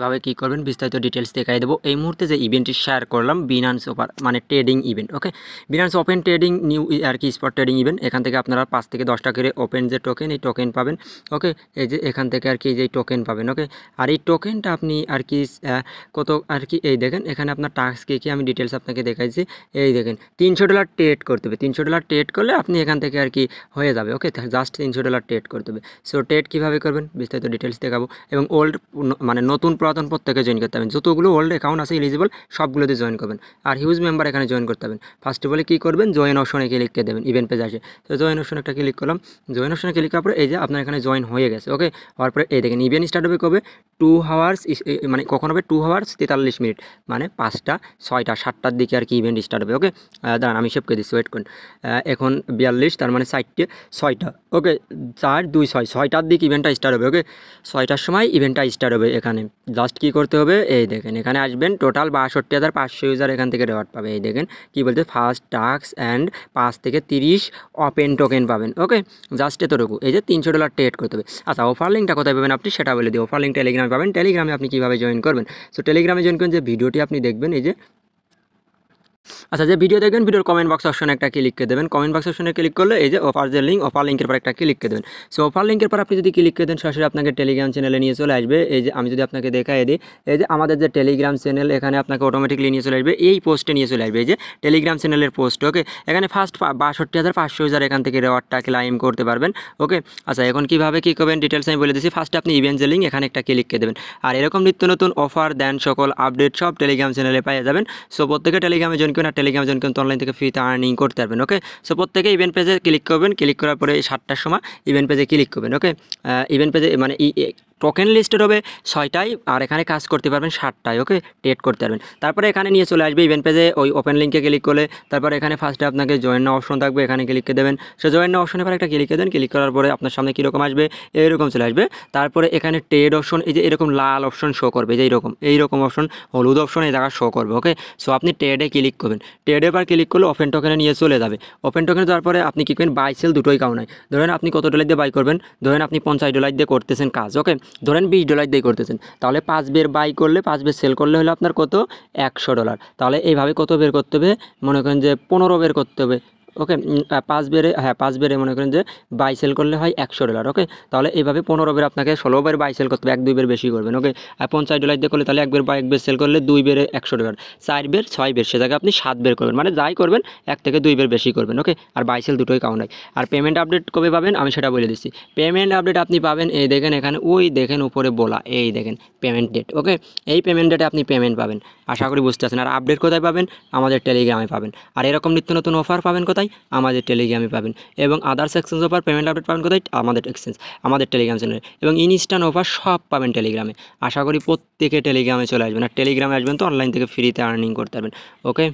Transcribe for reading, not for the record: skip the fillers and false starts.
ভাবে কি করবেন বিস্তারিত ডিটেলস দেখাই দেবো। এই মুহূর্তে যে ইভেন্টটি শেয়ার করলাম বিনান্স অফার মানে ট্রেডিং ইভেন্ট, ওকে, বিনান্স ওপেন ট্রেডিং নিউ আর কি স্পট ট্রেডিং ইভেন্ট। এখান থেকে আপনারা 5 থেকে 10টা করে ওপেন যে টোকেন, এই টোকেন পাবেন, ওকে। এই যে এখান থেকে আর কি যে টোকেন পাবেন, ওকে। আর এই টোকেনটা আপনি আর কি কত আর কি এই দেখেন এখানে আপনার টাস্ক কি আমি ডিটেলস আপনাকে দেখাইছি। এই দেখেন $300 ট্রেড করতে হবে। $300 ট্রেড করলে আপনি এখান থেকে আর কি হয়ে যাবে, ওকে। জাস্ট $300 ট্রেড করতে হবে। সো ট্রেড কীভাবে করবেন বিস্তারিত ডিটেলস দেখাবো। এবং ওল্ড মানে নতুন পুরাতন প্রত্যেকে জয়েন করতে হবেন, যতগুলো ওল্ড অ্যাকাউন্ট আছে এলিজিবল সবগুলোতে জয়েন করবেন। আর হিউজ মেম্বার এখানে জয়েন করতে হবেন। ফার্স্ট অফ অল কী করবেন, জয়েন অপশনে ক্লিক করে দেবেন, ইভেন্ট পেজ আসে। তো জয়েন অপশনে একটা ক্লিক করলাম। জয়েন অপশনে ক্লিক করার পরে এই যে আপনার এখানে জয়েন হয়ে গেছে, ওকে। হওয়ার পরে এই দেখেন ইভেন্ট স্টার্ট হবে কবে, 2 আওয়ার্স মানে কখন হবে 2 আওয়ার্স 43 মিনিট মানে 5টা 6টা 7টার দিকে আর কি ইভেন্ট স্টার্ট হবে, ওকে। দাঁড়ান আমি সেভ করে দিচ্ছি, ওয়েট করুন। এখন 42 তার মানে 6টা, ওকে। 4 2 6 6টার দিকে ইভেন্টটা স্টার্ট হবে, ওকে। 6টার সময় ইভেন্টটা স্টার্ট হবে। এখানে জাস্ট কী করতে হবে, এই দেখেন এখানে আসবেন, টোটাল 62,500 ইউজার এখান থেকে রেওয়ার্ড পাবে। এই দেখেন কী বলতে, ফার্স্ট টাস্ক অ্যান্ড 5 থেকে 30 ওপেন টোকেন পাবেন, ওকে। জাস্ট এতটুকু, এই যে $300 ট্রেড করতে হবে। আচ্ছা অফার লিঙ্কটা কোথায় পাবেন আপনি সেটা বলে দিই। অফার লিঙ্ক টেলিগ্রামে পাবেন। টেলিগ্রামে আপনি কীভাবে জয়েন করবেন, সো টেলিগ্রামে জয়েন করেন যে ভিডিওটি আপনি দেখবেন, এই যে আচ্ছা যে ভিডিও দেখবেন ভিডিওর কমেন্ট বক্স অপশনে একটা ক্লিক করে দেবেন। কমেন্ট বক্স অপশনে ক্লিক করলে এই যে অফার যে লিঙ্ক, অফার লিঙ্কের পর একটা ক্লিক করে দেবেন। সো অফার লিঙ্কের পর আপনি যদি ক্লিক করে দেন সরাসরি আপনাকে টেলিগ্রাম চ্যানেলে নিয়ে চলে আসবে। এই যে আমি যদি আপনাকে দেখাই দিই, এই যে আমাদের যে টেলিগ্রাম চ্যানেল, এখানে আপনাকে অটোমেটিকলি নিয়ে চলে আসবে, এই পোস্টে নিয়ে চলে আসবে, এই যে টেলিগ্রাম চ্যানেলের পোস্ট, ওকে। এখানে ফার্স্ট 62,500 ইউজার এখান থেকে রেওয়ার্ডটা ক্লাইম করতে পারবেন, ওকে। আচ্ছা এখন কীভাবে কী করবেন ডিটেলস আমি বলে দিচ্ছি। ফার্স্টে আপনি ইভেন্ট যে লিঙ্ক এখানে একটা ক্লিক করে দেবেন। আর এরকম নিত্য নতুন অফার দেন সকল আপডেট সব টেলিগ্রাম চ্যানেলে পেয়ে যাবেন। সো প্রত্যেকে টেলিগ্রামে জয়েন করুন। আর টেলিগ্রামে জয়েন করুন অনলাইন থেকে ফ্রিতে আর্নিং করতে পারবেন, ওকে। সো প্রত্যেকে ইভেন্ট পেজে ক্লিক করবেন। ক্লিক করার পরে 7টার সময় ইভেন্ট পেজে ক্লিক করবেন, ওকে। ইভেন্ট পেজে মানে টোকেন লিস্টেড হবে 6টায়, আর এখানে কাজ করতে পারবেন 7টায়, ওকে। ট্রেড করতে পারবেন। তারপরে এখানে নিয়ে চলে আসবে ইভেন্ট পেজে, ওই ওপেন লিঙ্কে ক্লিক করলে তারপরে এখানে ফার্স্টে আপনাকে জয়েন নাও অপশন থাকবে, এখানে ক্লিক করে দেবেন। সো জয়েন নাও অপশনের পর একটা ক্লিক করে দেন। ক্লিক করার পরে আপনার সামনে কীরকম আসবে, এইরকম চলে আসবে। তারপরে এখানে ট্রেড অপশন, এই যে এরকম লাল অপশন শো করবে, যে এইরকম অপশন, হলুদ অপশন এই জায়গায় শো করবে, ওকে। সো আপনি ট্রেডে ক্লিক করবেন। ট্রেডের পর ক্লিক করলে ওপেন টোকেনে নিয়ে চলে যাবে। ওপেন টোকেনে যাওয়ার পরে আপনি কী করবেন, বাই সেল দুটোই কাউন্ট হয়। ধরেন আপনি কত $, দিয়ে বাই করবেন, ধরেন আপনি $50 দিয়ে করতেছেন কাজ, ওকে। ধরেন $20 দিয়ে করতেছেন, তাহলে 5 বের বাই করলে 5 বের সেল করলে হলো আপনার কত, $100। তাহলে এইভাবে কত বের করতে হবে, মনে করেন যে 15 বের করতে হবে, ওকে। 5 বেরে মনে করেন যে বাই সেল করলে হয় $100, ওকে। তাহলে এইভাবে 15 বের আপনাকে 16 বের বাই সেল করতে হবে, 1-2 বের বেশি করবেন, ওকে। আর $50 দিয়ে করলে তাহলে 1 বের বাই 1 বের সেল করলে 2 বেরে $100, 4 বের 6 বের, সে জায়গায় আপনি 7 বের করবেন, মানে যাই করবেন 1 থেকে 2 বের বেশি করবেন, ওকে। আর বাই সেল দুটোই কাউন্ট হয়। আর পেমেন্ট আপডেট কবে পাবেন আমি সেটা বলে দিচ্ছি। পেমেন্ট আপডেট আপনি পাবেন, এই দেখেন এখানে, ওই দেখেন উপরে বলা, এই দেখেন পেমেন্ট ডেট, ওকে। এই পেমেন্ট ডেটে আপনি পেমেন্ট পাবেন, আশা করি বুঝতে পারছেন। আর আপডেট কোথায় পাবেন, আমাদের টেলিগ্রামে পাবেন। আর এরকম নিত্য নতুন অফার পাবেন কোথায়, আমাদের টেলিগ্রামে পাবেন। এবং others exchange offer payment update পাবেন কোথায়, আমাদের টেলিগ্রাম চ্যানেলে। এবং ইনস্ট্যান্ট অফার সব পাবেন টেলিগ্রামে। আশা করি প্রত্যেকে টেলিগ্রামে চলে আসবেন। আর টেলিগ্রামে আসবেন তো অনলাইন থেকে ফ্রিতে আর্নিং করতে পারবেন, ওকে।